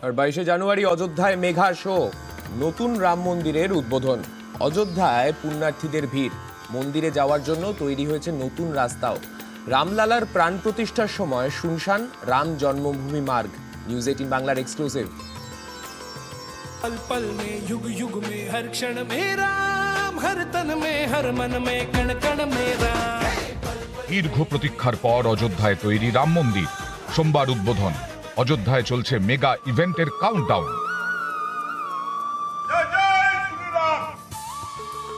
আর 22শে জানুয়ারি অযোধ্যায় মেঘা শো, নতুন রাম মন্দিরের উদ্বোধন। অযোধ্যায় পুণ্যার্থীদের ভিড়, মন্দিরে যাওয়ার জন্য তৈরি হয়েছে নতুন রাস্তাও। রামলালার প্রাণ প্রতিষ্ঠার সময় শুনশান রাম জন্মভূমি মার্গ। নিউজ 18 বাংলার এক্সক্লুসিভ। पल पल में युग युग में हर क्षण में राम, हर तन में हर मन में कण कण में राम। দীর্ঘ প্রতীক্ষার পর অযোধ্যায় তৈরি রাম মন্দির সোমবার উদ্বোধন। অযোধ্যায় চলছে মেগা ইভেন্টের কাউন্টডাউন।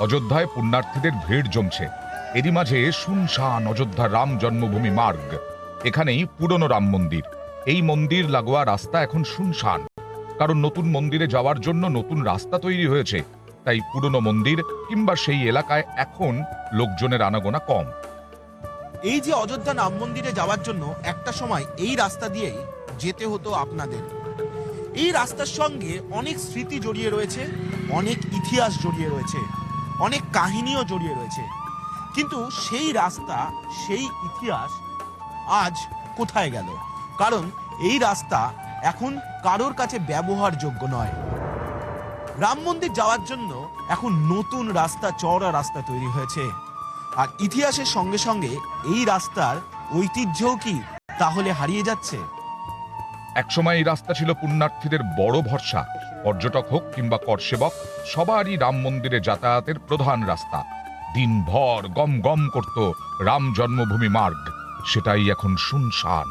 অযোধ্যায় পুণ্যার্থীদের ভিড় জমছে। এরই মাঝে শুনশান অযোধ্যার রাম জন্মভূমি মার্গ। এখানেই পুরনো রাম মন্দির। এই মন্দির লাগোয়া রাস্তা এখন শুনশান, কারণ নতুন মন্দিরে যাওয়ার জন্য নতুন রাস্তা তৈরি হয়েছে। তাই পুরনো মন্দির কিংবা সেই এলাকায় এখন লোকজনের আনাগোনা কম। এই যে অযোধ্যা রাম মন্দিরে যাওয়ার জন্য একটা সময় এই রাস্তা দিয়েই যেতে হতো আপনাদের। এই রাস্তার সঙ্গে অনেক স্মৃতি জড়িয়ে রয়েছে, অনেক ইতিহাস জড়িয়ে রয়েছে, অনেক কাহিনীও জড়িয়ে রয়েছে। কিন্তু সেই রাস্তা, সেই ইতিহাস আজ কোথায় গেল? কারণ এই রাস্তা এখন কারোর কাছে ব্যবহারযোগ্য নয়। রাম মন্দির যাওয়ার জন্য এখন নতুন রাস্তা, চওড়া রাস্তা তৈরি হয়েছে। আর ইতিহাসের সঙ্গে সঙ্গে এই রাস্তার ঐতিহ্যও কি তাহলে হারিয়ে যাচ্ছে? একসময় এই রাস্তা ছিল পুণ্যার্থীদের বড় ভরসা। পর্যটক হোক কিংবা করসেবক, সবারই রাম মন্দিরে যাতায়াতের প্রধান রাস্তা। দিনভর গম গম করত রাম জন্মভূমি মার্গ, সেটাই এখন শুনশান।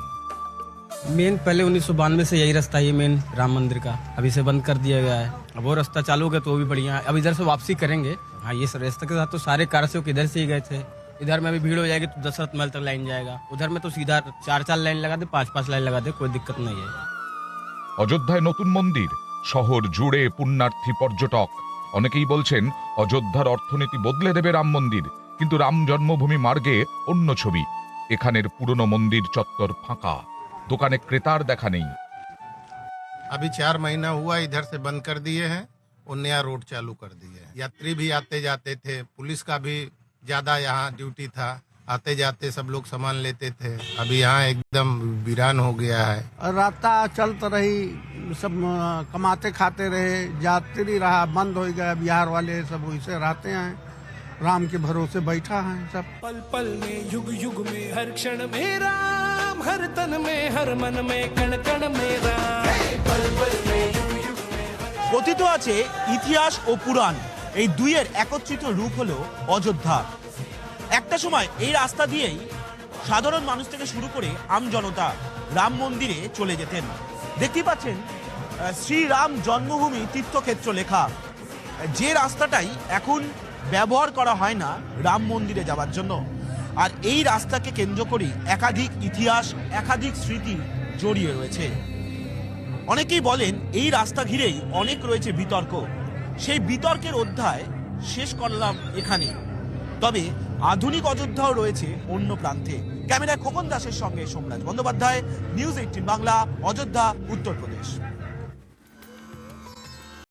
मेन पहले 1992 से यही रास्ता है, मेन राम मंदिर का। अभी से बंद कर दिया गया है। अब वो रास्ता चालू हो गया तो वो भी बढ़िया है। अब इधर से वापसी करेंगे। हाँ, ये रास्ते के साथ तो सारे कार से इधर से ही गए थे। इधर में अभी भीड़ हो जाएगी तो दशरथ महल तक लाइन जाएगा। उधर में तो सीधा 4 लाइन लगा दे, 5 लाइन लगा दे, कोई दिक्कत नहीं है। অযোধ্যায় নতুন মন্দির, শহর জুড়ে পুণ্যার্থী, পর্যটক। অনেকেই বলছেন অযোধ্যার অর্থনীতি বদলে দেবে রাম মন্দির। কিন্তু রাম জন্মভূমি মার্গে অন্য ছবি। এখানের পুরনো মন্দির চত্বর ফাঁকা, দোকানে ক্রেতার দেখা নেই। अभी 4 महीना हुआ इधर से बंद कर दिए हैं और नया रोड चालू कर दिए हैं। यात्री भी आते जाते थे, पुलिस का भी ज्यादा यहाँ ड्यूटी था, आते जाते सब लोग सामान लेते थे। अभी यहाँ एकदम वीरान हो गया है। रास्ता चलते रही, सब कमाते खाते रहे, यात्री रहा, बंद हो गया। बिहार वाले सब वैसे रहते हैं, राम के भरोसे बैठा है सब। पल पल में युग युग में हर क्षण में राम, हर तन में हर मन में कण कण में राम। पल पल में युग युग में কথিত আছে ইতিহাস ও পুরাণ এই দুইয়ের একত্রিত রূপ হলো অযোধ্যা। একটা সময় এই রাস্তা দিয়েই সাধারণ মানুষ থেকে শুরু করে আমজনতা রাম মন্দিরে চলে যেতেন। দেখতে পাচ্ছেন শ্রীরাম জন্মভূমি তীর্থক্ষেত্র লেখা। যে রাস্তাটাই এখন ব্যবহার করা হয় না রাম মন্দিরে যাওয়ার জন্য। আর এই রাস্তাকে কেন্দ্র করে একাধিক ইতিহাস, একাধিক স্মৃতি জড়িয়ে রয়েছে। অনেকেই বলেন এই রাস্তা ঘিরেই অনেক রয়েছে বিতর্ক। সেই বিতর্কের অধ্যায় শেষ করলাম এখানে। তবে আধুনিক অযোধ্যাও রয়েছে অন্য প্রান্তে। ক্যামেরায় খোকন দাসের সঙ্গে সোমরাজ বন্দ্যোপাধ্যায়, নিউজ 18 বাংলা, অযোধ্যা, উত্তরপ্রদেশ।